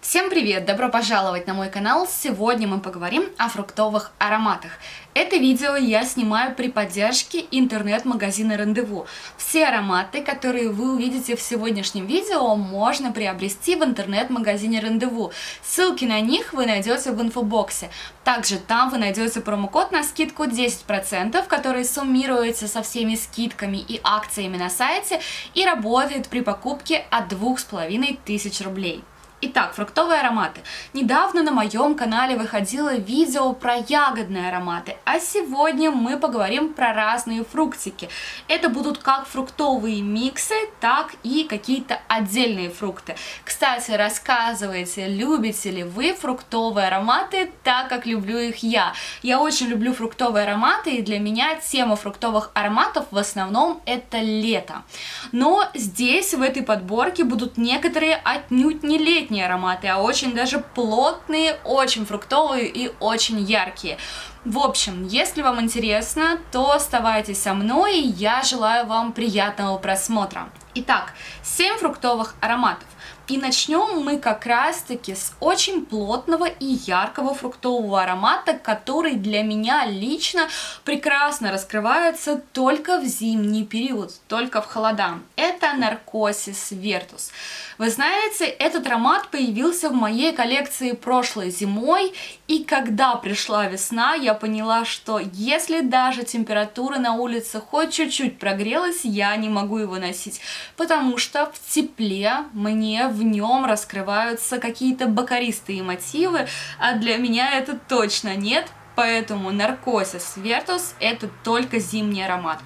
Всем привет! Добро пожаловать на мой канал! Сегодня мы поговорим о фруктовых ароматах. Это видео я снимаю при поддержке интернет-магазина Рандеву. Все ароматы, которые вы увидите в сегодняшнем видео, можно приобрести в интернет-магазине Рандеву. Ссылки на них вы найдете в инфобоксе. Также там вы найдете промокод на скидку 10%, который суммируется со всеми скидками и акциями на сайте и работает при покупке от 2500 рублей. Итак, фруктовые ароматы. Недавно на моем канале выходило видео про ягодные ароматы, а сегодня мы поговорим про разные фруктики. Это будут как фруктовые миксы, так и какие-то отдельные фрукты. Кстати, рассказывайте, любите ли вы фруктовые ароматы так, как люблю их я. Я очень люблю фруктовые ароматы, и для меня тема фруктовых ароматов в основном это лето. Но здесь, в этой подборке, будут некоторые отнюдь не летние ароматы, а очень даже плотные, очень фруктовые и очень яркие. В общем, если вам интересно, то оставайтесь со мной, и я желаю вам приятного просмотра. Итак, 7 фруктовых ароматов. И начнем мы как раз-таки с очень плотного и яркого фруктового аромата, который для меня лично прекрасно раскрывается только в зимний период, только в холода. Это Наркосис Вертус. Вы знаете, этот аромат появился в моей коллекции прошлой зимой, и когда пришла весна, я поняла, что если даже температура на улице хоть чуть-чуть прогрелась, я не могу его носить, потому что в тепле мне в нем раскрываются какие-то бакаристые мотивы, а для меня это точно нет, поэтому Наркосис Вертус это только зимний аромат.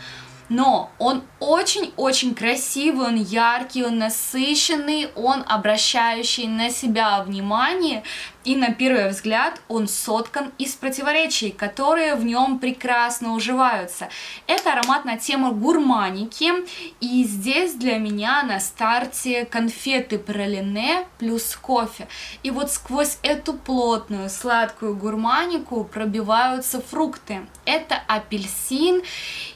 Но он очень-очень красивый, он яркий, он насыщенный, он обращающий на себя внимание, и на первый взгляд он соткан из противоречий, которые в нем прекрасно уживаются. Это аромат на тему гурманики, и здесь для меня на старте конфеты пралине плюс кофе. И вот сквозь эту плотную сладкую гурманику пробиваются фрукты. Это апельсин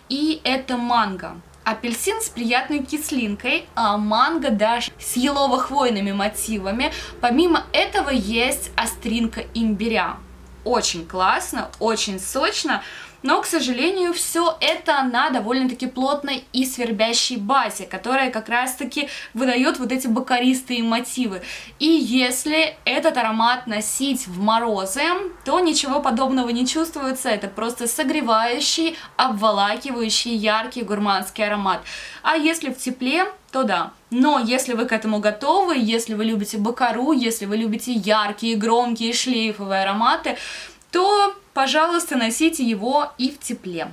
и это манго. Апельсин с приятной кислинкой, а манго даже с елово-хвойными мотивами. Помимо этого есть остринка имбиря. Очень классно, очень сочно, но, к сожалению, все это на довольно-таки плотной и свербящей базе, которая как раз-таки выдает вот эти бакаристые мотивы. И если этот аромат носить в морозы, то ничего подобного не чувствуется, это просто согревающий, обволакивающий, яркий гурманский аромат. А если в тепле, то да. Но если вы к этому готовы, если вы любите бакару, если вы любите яркие, громкие, шлейфовые ароматы, то, пожалуйста, носите его и в тепле.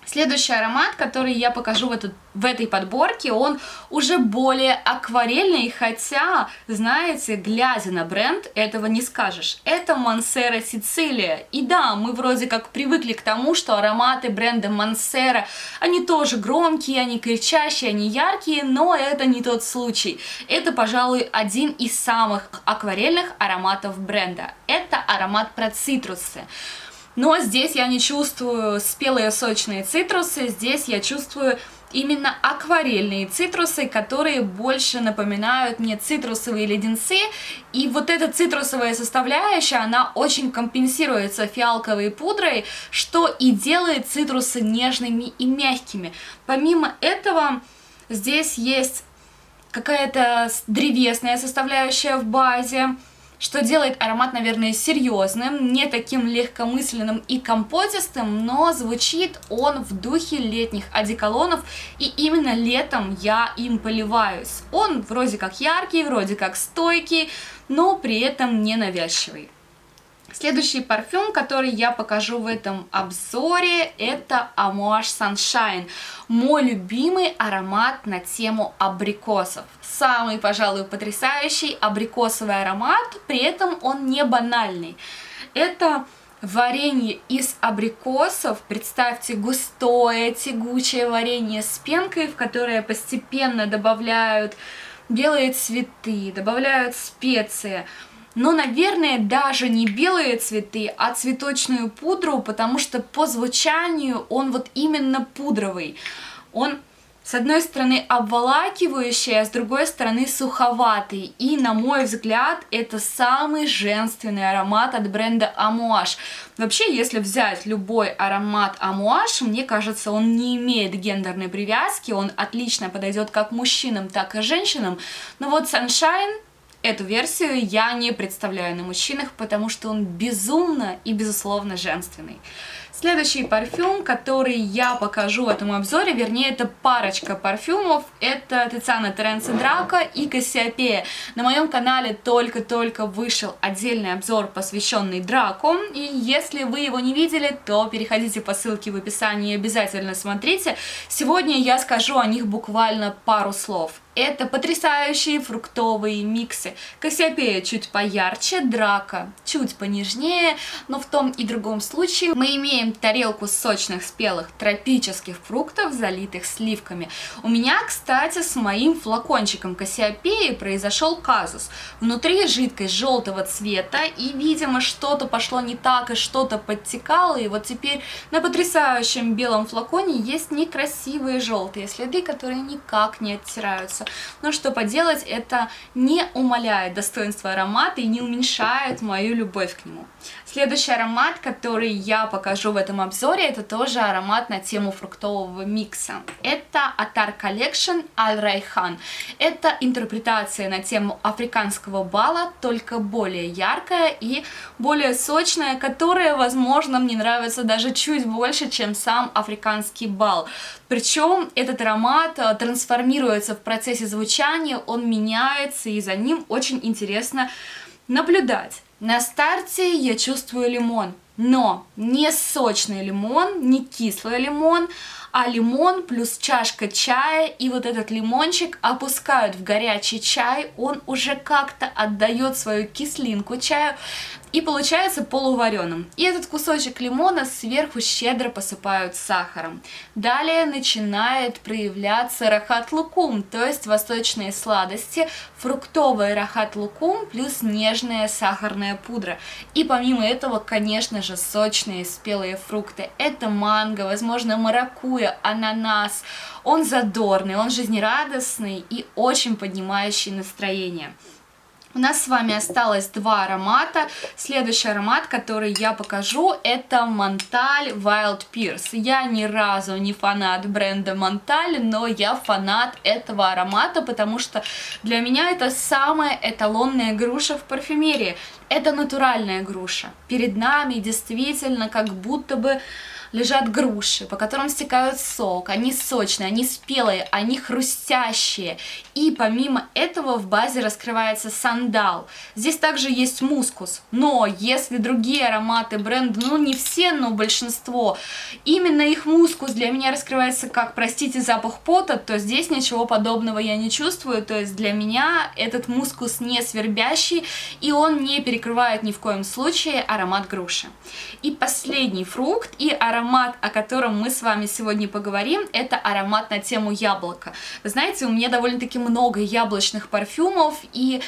Следующий аромат, который я покажу в этой подборке, он уже более акварельный, хотя, знаете, глядя на бренд, этого не скажешь. Это Монсера Сицилия. И да, мы вроде как привыкли к тому, что ароматы бренда Монсера, они тоже громкие, они кричащие, они яркие, но это не тот случай. Это, пожалуй, один из самых акварельных ароматов бренда. Это аромат про цитрусы. Но здесь я не чувствую спелые сочные цитрусы, здесь я чувствую именно акварельные цитрусы, которые больше напоминают мне цитрусовые леденцы. И вот эта цитрусовая составляющая, она очень компенсируется фиалковой пудрой, что и делает цитрусы нежными и мягкими. Помимо этого, здесь есть какая-то древесная составляющая в базе, что делает аромат, наверное, серьезным, не таким легкомысленным и компотистым, но звучит он в духе летних одеколонов, и именно летом я им поливаюсь. Он вроде как яркий, вроде как стойкий, но при этом не навязчивый. Следующий парфюм, который я покажу в этом обзоре, это Amouage Sunshine. Мой любимый аромат на тему абрикосов. Самый, пожалуй, потрясающий абрикосовый аромат, при этом он не банальный. Это варенье из абрикосов, представьте, густое, тягучее варенье с пенкой, в которое постепенно добавляют белые цветы, добавляют специи. Но, наверное, даже не белые цветы, а цветочную пудру, потому что по звучанию он вот именно пудровый. Он С одной стороны обволакивающий, а с другой стороны суховатый. И, на мой взгляд, это самый женственный аромат от бренда Amouage. Вообще, если взять любой аромат Amouage, мне кажется, он не имеет гендерной привязки, он отлично подойдет как мужчинам, так и женщинам. Но вот Sunshine, эту версию я не представляю на мужчинах, потому что он безумно и, безусловно, женственный. Следующий парфюм, который я покажу в этом обзоре, вернее, это парочка парфюмов, это Тициана Теренце Драко и Кассиопея. На моем канале только-только вышел отдельный обзор, посвященный Драко, и если вы его не видели, то переходите по ссылке в описании и обязательно смотрите. Сегодня я скажу о них буквально пару слов. Это потрясающие фруктовые миксы. Кассиопея чуть поярче, Драко чуть понежнее, но в том и другом случае мы имеем тарелку сочных спелых тропических фруктов, залитых сливками. У меня, кстати, с моим флакончиком Кассиопеи произошел казус. Внутри жидкость желтого цвета, и, видимо, что-то пошло не так и что-то подтекало, и вот теперь на потрясающем белом флаконе есть некрасивые желтые следы, которые никак не оттираются. Но что поделать, это не умаляет достоинства аромата и не уменьшает мою любовь к нему. Следующий аромат, который я покажу в этом обзоре, это тоже аромат на тему фруктового микса. Это Attar Collection Al Rayhan. Это интерпретация на тему африканского бала, только более яркая и более сочная, которая, возможно, мне нравится даже чуть больше, чем сам африканский бал. Причем этот аромат трансформируется в процессе звучания, он меняется, и за ним очень интересно наблюдать. На старте я чувствую лимон, но не сочный лимон, не кислый лимон, а лимон плюс чашка чая, и вот этот лимончик опускают в горячий чай, он уже как-то отдает свою кислинку чаю, и получается полувареным. И этот кусочек лимона сверху щедро посыпают сахаром. Далее начинает проявляться рахат-лукум, то есть восточные сладости, фруктовый рахат-лукум плюс нежная сахарная пудра. И помимо этого, конечно же, сочные спелые фрукты. Это манго, возможно, маракуйя, ананас. Он задорный, он жизнерадостный и очень поднимающий настроение. У нас с вами осталось два аромата. Следующий аромат, который я покажу, это Монталь Wild Pears. Я ни разу не фанат бренда Монталь, но я фанат этого аромата, потому что для меня это самая эталонная груша в парфюмерии. Это натуральная груша. Перед нами действительно как будто бы лежат груши, по которым стекают сок. Они сочные, они спелые, они хрустящие. И помимо этого в базе раскрывается сандал. Здесь также есть мускус. Но если другие ароматы бренда, ну не все, но большинство, именно их мускус для меня раскрывается как, простите, запах пота, то здесь ничего подобного я не чувствую. То есть для меня этот мускус не свербящий, и он не перекрывает ни в коем случае аромат груши. И последний фрукт и аромат, о котором мы с вами сегодня поговорим, это аромат на тему яблока. Вы знаете, у меня довольно-таки много яблочных парфюмов, и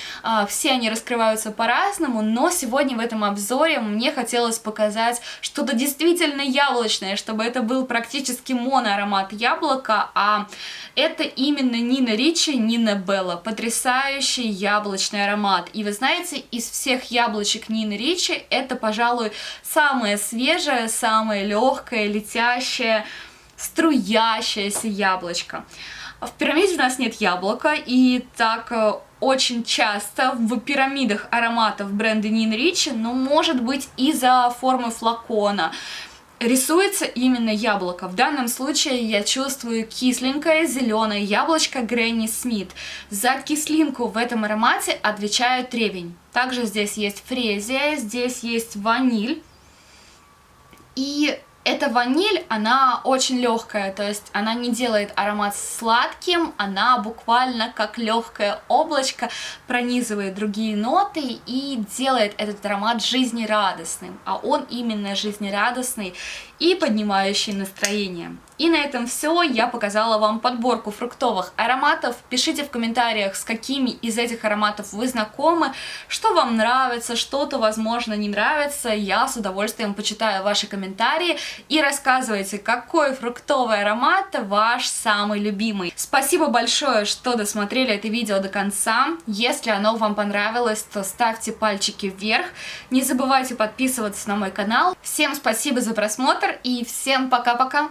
все они раскрываются по-разному, но сегодня в этом обзоре мне хотелось показать что-то действительно яблочное, чтобы это был практически моноаромат яблока, а это именно Нина Ричи, Нина Белла. Потрясающий яблочный аромат. И вы знаете, из всех яблочек Нины Ричи это, пожалуй, самое свежее, самое легкое, летящее, струящееся яблочко. В пирамиде у нас нет яблока, и так очень часто в пирамидах ароматов бренда Нина Ричи, но может быть из-за формы флакона, рисуется именно яблоко. В данном случае я чувствую кисленькое зеленое яблочко Гренни Смит. За кислинку в этом аромате отвечает ревень. Также здесь есть фрезия, здесь есть ваниль. И эта ваниль, она очень легкая, то есть она не делает аромат сладким, она буквально как легкое облачко пронизывает другие ноты и делает этот аромат жизнерадостным, а он именно жизнерадостный и поднимающий настроение. И на этом все. Я показала вам подборку фруктовых ароматов. Пишите в комментариях, с какими из этих ароматов вы знакомы, что вам нравится, что-то, возможно, не нравится. Я с удовольствием почитаю ваши комментарии и рассказывайте, какой фруктовый аромат ваш самый любимый. Спасибо большое, что досмотрели это видео до конца. Если оно вам понравилось, то ставьте пальчики вверх. Не забывайте подписываться на мой канал. Всем спасибо за просмотр и всем пока-пока!